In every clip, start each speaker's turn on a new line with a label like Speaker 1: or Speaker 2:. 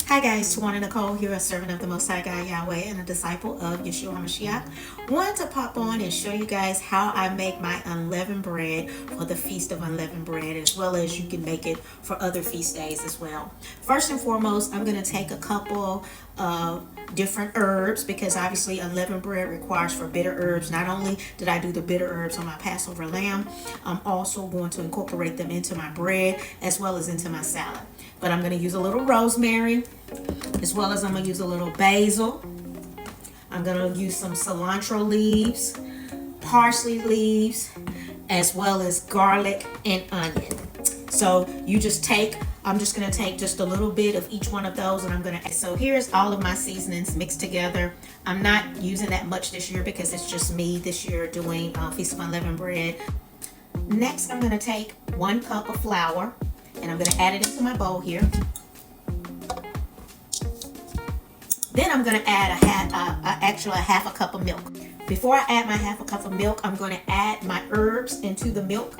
Speaker 1: Hi guys, Tuwana Nicole here, a servant of the Most High God Yahweh and a disciple of Yeshua HaMashiach. Wanted to pop on and show you guys how I make my unleavened bread for the Feast of Unleavened Bread, as well as you can make it for other feast days as well. First and foremost, I'm going to take a couple of different herbs, because obviously unleavened bread requires for bitter herbs. Not only did I do the bitter herbs on my Passover lamb, I'm also going to incorporate them into my bread as well as into my salad. But I'm going to use a little rosemary, as well as I'm going to use a little basil. I'm going to use some cilantro leaves, parsley leaves, as well as garlic and onion. So you just take, I'm just going to take just a little bit of each one of those, and I'm going to, so here's all of my seasonings mixed together. I'm not using that much this year because it's just me this year doing Feast of Unleavened Bread. Next, I'm going to take 1 cup of flour, and I'm going to add it into my bowl here. Then I'm going to add a half a cup of milk. Before I add my half a cup of milk, I'm going to add my herbs into the milk.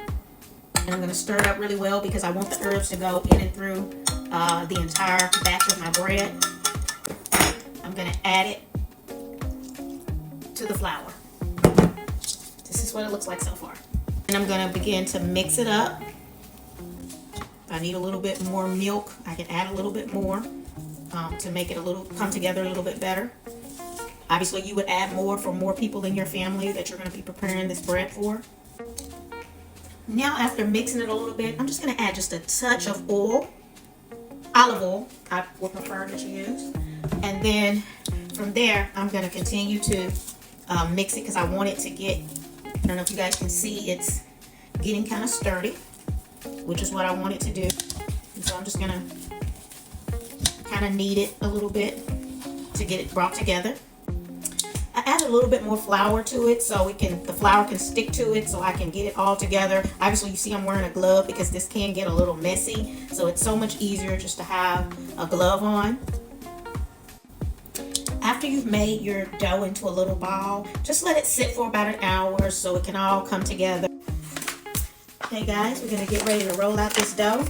Speaker 1: And I'm going to stir it up really well because I want the herbs to go in and through the entire batch of my bread. I'm going to add it to the flour. This is what it looks like so far. And I'm going to begin to mix it up. If I need a little bit more milk, I can add a little bit more to make it come together a little bit better. Obviously, you would add more for more people in your family that you're going to be preparing this bread for. Now, after mixing it a little bit, I'm just going to add just a touch of oil, olive oil, I would prefer that you use. And then from there, I'm going to continue to mix it because I want it to get, I don't know if you guys can see, it's getting kind of sturdy, which is what I want it to do. And so I'm just going to kind of knead it a little bit to get it brought together. I add a little bit more flour to it so the flour can stick to it, so I can get it all together. Obviously, you see I'm wearing a glove because this can get a little messy, so it's so much easier just to have a glove on. After you've made your dough into a little ball, just let it sit for about an hour so it can all come together. Okay guys, we're going to get ready to roll out this dough.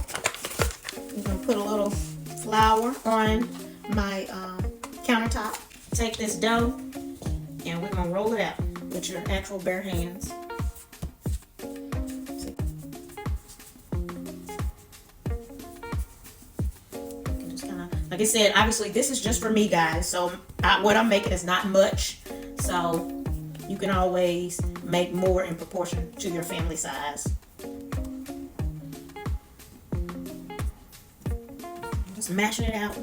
Speaker 1: I'm going to put a little flour on my countertop. Take this dough and we're going to roll it out with your actual bare hands. Just kind of, like I said, obviously this is just for me, guys. So what I'm making is not much. So you can always make more in proportion to your family size. Just mashing it out.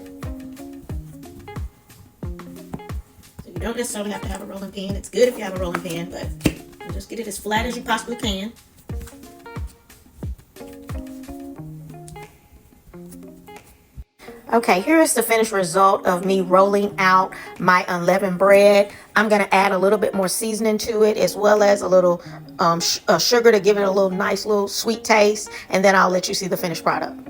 Speaker 1: You don't necessarily have to have a rolling pin. It's good if you have a rolling pin, but you just get it as flat as you possibly can. Okay, here is the finished result of me rolling out my unleavened bread. I'm going to add a little bit more seasoning to it, as well as a little sugar to give it a little nice little sweet taste, and then I'll let you see the finished product.